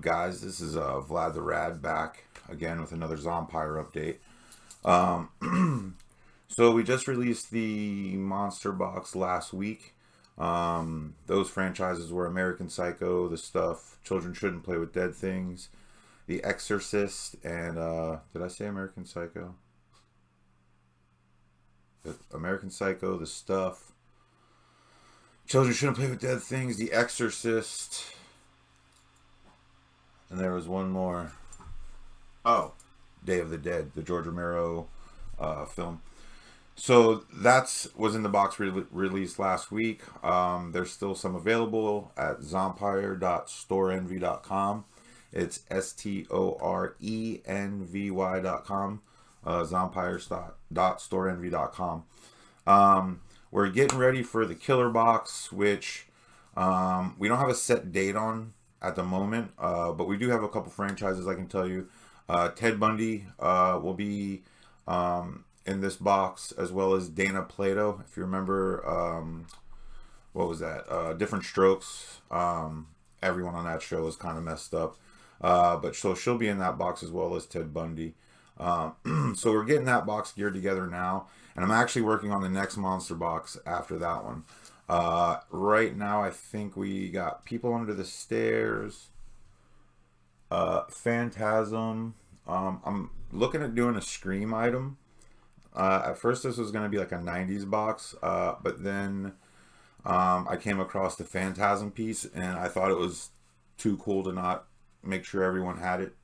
guys? This is Vlad the Rad back again with another Zompire update. So we just released the Monster Box last week. Those franchises were American Psycho, The Stuff, Children Shouldn't Play with Dead Things, The Exorcist, and did I say American Psycho? American Psycho, The Stuff, Children Shouldn't Play with Dead Things, The Exorcist, and there was one more. Oh, Day of the Dead, the George Romero film. So that was in the box released last week. There's still some available at zompire.storeenvy.com. It's STORENVY.com. Zompire.storeenvy.com. We're getting ready for the killer box, which we don't have a set date on at the moment, but we do have a couple franchises I can tell you. Ted Bundy will be in this box, as well as Dana Plato. If you remember, what was that? Different Strokes. Everyone on that show is kind of messed up. But so she'll be in that box as well as Ted Bundy. So we're getting that box geared together now. And I'm actually working on the next monster box after that one. Right now, I think we got People Under the Stairs, Phantasm. I'm looking at doing a Scream item. At first, this was going to be like a 90s box, but then I came across the Phantasm piece, and I thought it was too cool to not make sure everyone had it.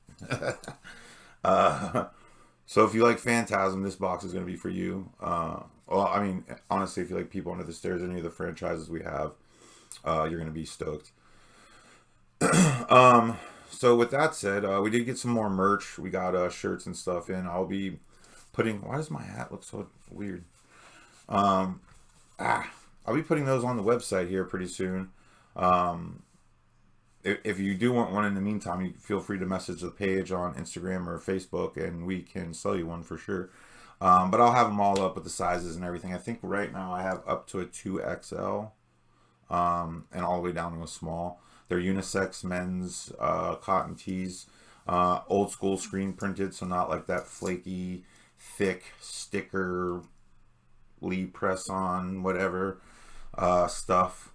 So if you like Phantasm, this box is going to be for you. Well, I mean, honestly, if you like People Under the Stairs, any of the franchises we have, you're going to be stoked. So with that said, we did get some more merch. We got shirts and stuff in. I'll be putting... Why does my hat look so weird? I'll be putting those on the website here pretty soon. If you do want one in the meantime, you feel free to message the page on Instagram or Facebook, and we can sell you one for sure. But I'll have them all up with the sizes and everything. I think right now I have up to a 2XL, and all the way down to a small. They're unisex men's cotton tees, old school screen printed, so not like that flaky, thick sticker, press on, whatever stuff.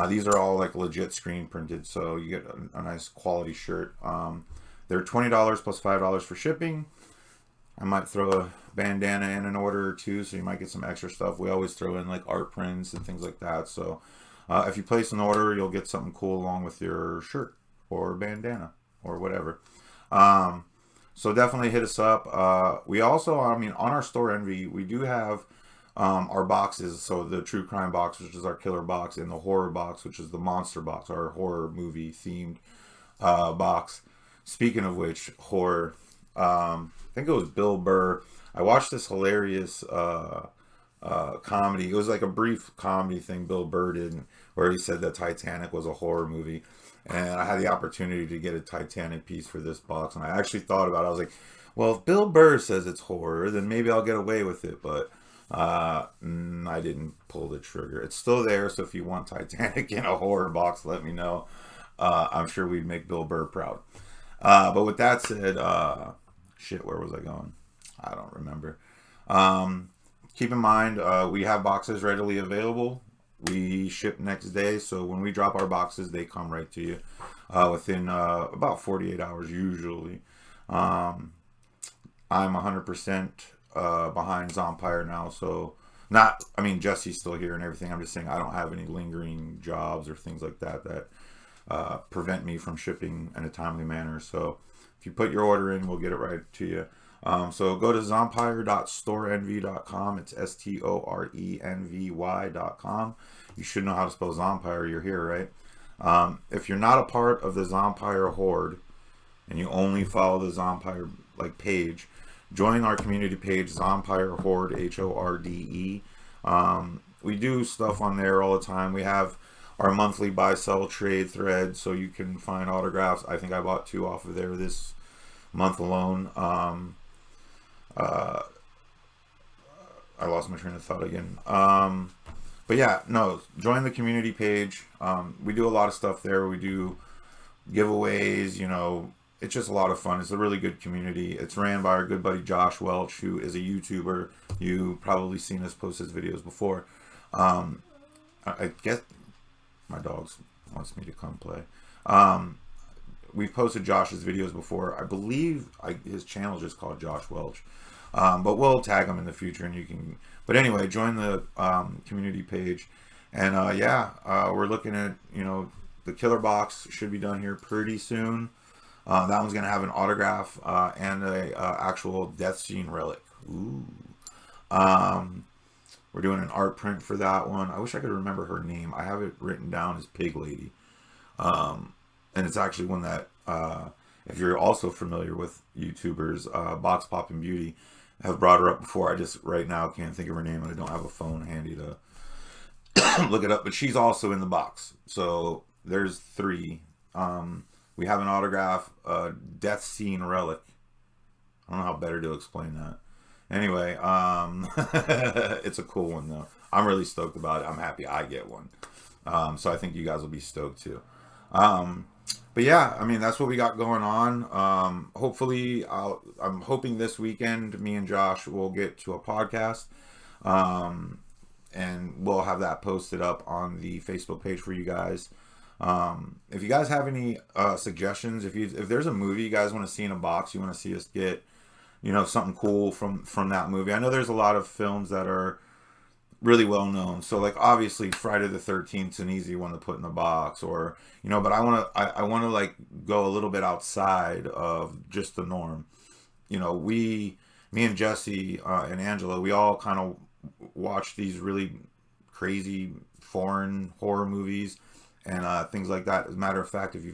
These are all like legit screen printed, so you get a nice quality shirt. They're $20 plus $5 for shipping. I might throw a bandana in an order or two, so you might get some extra stuff. We always throw in like art prints and things like that. So if you place an order, you'll get something cool along with your shirt or bandana or whatever. So definitely hit us up. We also, I mean, on our Store Envy, we do have our boxes. So the true crime box, which is our killer box, and the horror box, which is the monster box, our horror movie themed box. Speaking of which, horror, I think it was Bill Burr. I watched this hilarious comedy. It was like a brief comedy thing Bill Burr did, where he said that Titanic was a horror movie. And I had the opportunity to get a Titanic piece for this box. And I actually thought about it. I was like, well, if Bill Burr says it's horror, then maybe I'll get away with it. But I didn't pull the trigger. It's still there. So if you want Titanic in a horror box, let me know. I'm sure we'd make Bill Burr proud. But with that said, shit, where was I going? I don't remember. Keep in mind, we have boxes readily available. We ship next day, so when we drop our boxes, they come right to you within about 48 hours usually. I'm 100% behind Zompire now, so I mean, Jesse's still here and everything. I'm just saying I don't have any lingering jobs or things like that that prevent me from shipping in a timely manner. So if you put your order in, we'll get it right to you. So go to zompire.storeenvy.com. It's STORENVY.com. You should know how to spell Zompire. You're here, right? If you're not a part of the Zompire Horde and you only follow the Zompire page, join our community page, Zompire Horde, HORDE. We do stuff on there all the time. We have our monthly buy-sell trade thread, so you can find autographs. I think I bought 2 off of there this month alone. I lost my train of thought again. But yeah, no, join the community page. We do a lot of stuff there. We do giveaways, it's just a lot of fun. It's a really good community. It's ran by our good buddy Josh Welch, who is a YouTuber. You probably seen us post his videos before. I guess my dogs wants me to come play. We've posted Josh's videos before. I believe his channel is just called Josh Welch. But we'll tag him in the future, and you can. But anyway, join the community page, and we're looking at the killer box should be done here pretty soon. That one's gonna have an autograph and a actual death scene relic. Ooh. We're doing an art print for that one. I wish I could remember her name. I have it written down as Pig Lady. And it's actually one that, if you're also familiar with YouTubers, Box Poppin' Beauty, have brought her up before. I just right now can't think of her name, and I don't have a phone handy to look it up. But she's also in the box. So there's 3. We have an autograph, death scene relic. I don't know how better to explain that. Anyway, it's a cool one though. I'm really stoked about it. I'm happy I get one. So I think you guys will be stoked too. But yeah, I mean, that's what we got going on. Hopefully I'm hoping this weekend me and Josh will get to a podcast. And we'll have that posted up on the Facebook page for you guys. If you guys have any suggestions, if there's a movie you guys want to see in a box, you want to see us get, something cool from that movie. I know there's a lot of films that are really well known. So like obviously Friday the 13th is an easy one to put in the box, or but I want to like go a little bit outside of just the norm. Me and Jesse and Angela, we all kind of watch these really crazy foreign horror movies and things like that. As a matter of fact, if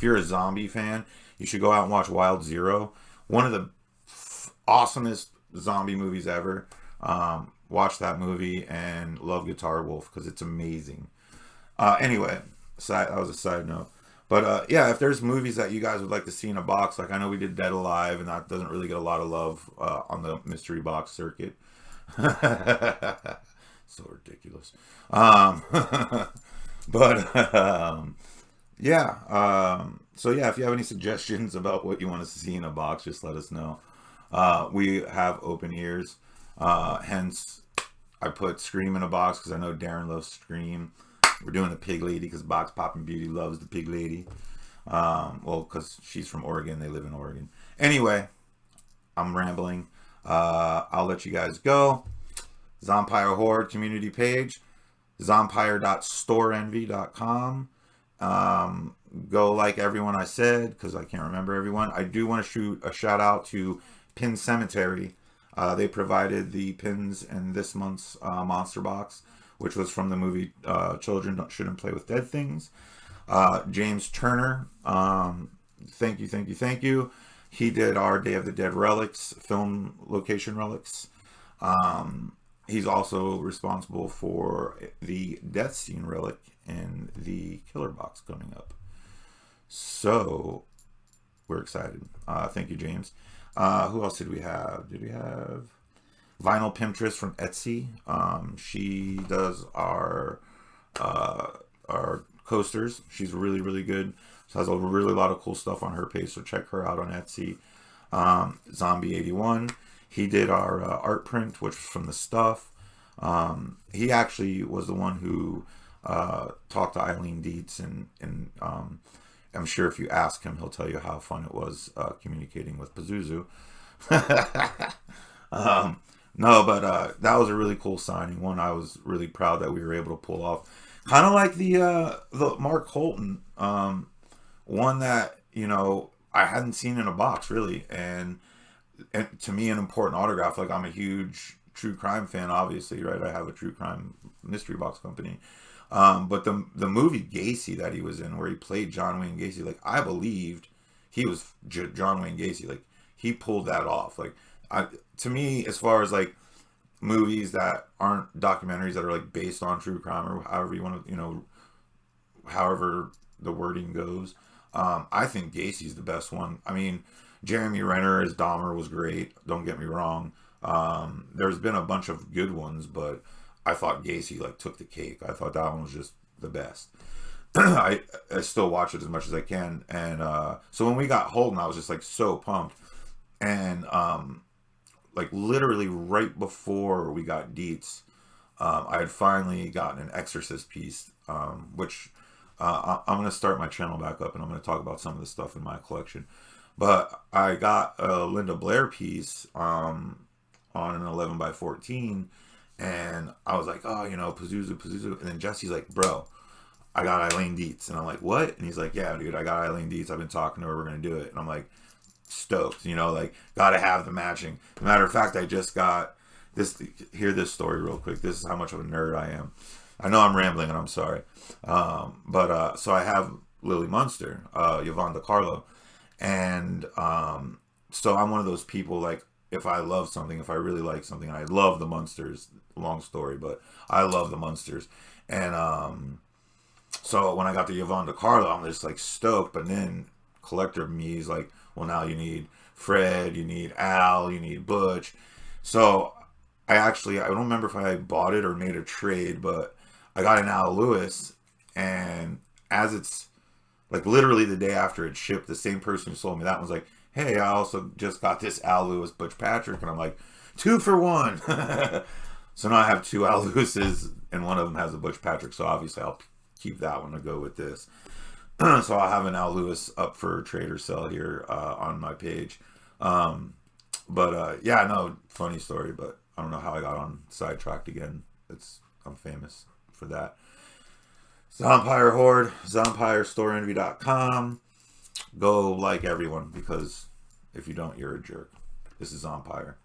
you're a zombie fan, you should go out and watch Wild Zero. One of the awesomest zombie movies ever. Watch that movie and love Guitar Wolf because it's amazing. Anyway, that was a side note. But if there's movies that you guys would like to see in a box, like I know we did Dead Alive, and that doesn't really get a lot of love on the mystery box circuit. So ridiculous. So if you have any suggestions about what you want to see in a box, just let us know. We have open ears. Hence, I put Scream in a box because I know Darren loves Scream. We're doing the Pig Lady because Box Poppin' Beauty loves the Pig Lady. Because she's from Oregon. They live in Oregon. Anyway, I'm rambling. I'll let you guys go. Zompire Horde community page. Zompire.storeenvy.com. Go like everyone I said because I can't remember everyone. I do want to shoot a shout out to Pin Cemetery. They provided the pins in this month's Monster Box, which was from the movie Children Shouldn't Play with Dead Things. James Turner, thank you. He did our Day of the Dead relics, film location relics. He's also responsible for the death scene relic in the killer box coming up. So we're excited. Thank you, James. Who else did we have? Did we have Vinyl Pimptress from Etsy? She does our coasters. She's really, really good. She has a really lot of cool stuff on her page, so check her out on Etsy. Zombie81. He did our art print, which was from The Stuff. He actually was the one who talked to Eileen Dietz, and I'm sure if you ask him, he'll tell you how fun it was communicating with Pazuzu. That was a really cool signing. One I was really proud that we were able to pull off. Kind of like the Mark Holton, one that I hadn't seen in a box really, and to me an important autograph. Like I'm a huge true crime fan, obviously, right? I have a true crime mystery box company. But the movie Gacy that he was in, where he played John Wayne Gacy, like I believed he was John Wayne Gacy. Like he pulled that off. Like to me, as far as like movies that aren't documentaries that are like based on true crime or however you want to, however the wording goes, I think Gacy's the best one. I mean, Jeremy Renner as Dahmer was great. Don't get me wrong. There's been a bunch of good ones, but I thought Gacy like took the cake. I thought that one was just the best. I still watch it as much as I can. And so when we got Holden, I was just like so pumped. And like literally right before we got Deets, I had finally gotten an Exorcist piece, which I'm going to start my channel back up and I'm going to talk about some of the stuff in my collection. But I got a Linda Blair piece on an 11 by 14, and I was like, oh, you know, Pazuzu. And then Jesse's like, bro, I got Eileen Dietz. And I'm like, what? And he's like, yeah, dude, I got Eileen Dietz. I've been talking to her. We're going to do it. And I'm like, stoked, you know, like, got to have the matching. Matter of fact, I just got this. Hear this story real quick. This is how much of a nerd I am. I know I'm rambling and I'm sorry. But so I have Lily Munster, Yvonne DiCarlo. And so I'm one of those people, like, if I love something, if I really like something, I love the Munsters. Long story, but I love the Munsters. And so when I got the Yvonne DiCarlo, I'm just like stoked. But then collector of me is like, well, now you need Fred, you need Al, you need Butch. So I don't remember if I bought it or made a trade, but I got an Al Lewis, and as it's like literally the day after it shipped, the same person who sold me that was like, hey, I also just got this Al Lewis Butch Patrick. And I'm like, 2 for 1. So now I have 2 Al Lewises, and one of them has a Butch Patrick. So obviously I'll keep that one to go with this. So I'll have an Al Lewis up for trade or sell here on my page. Yeah, no, funny story, but I don't know how I got on sidetracked again. I'm famous for that. Zompire Horde, ZompireStoreEnvy.com. Go like everyone, because if you don't, you're a jerk. This is Zompire.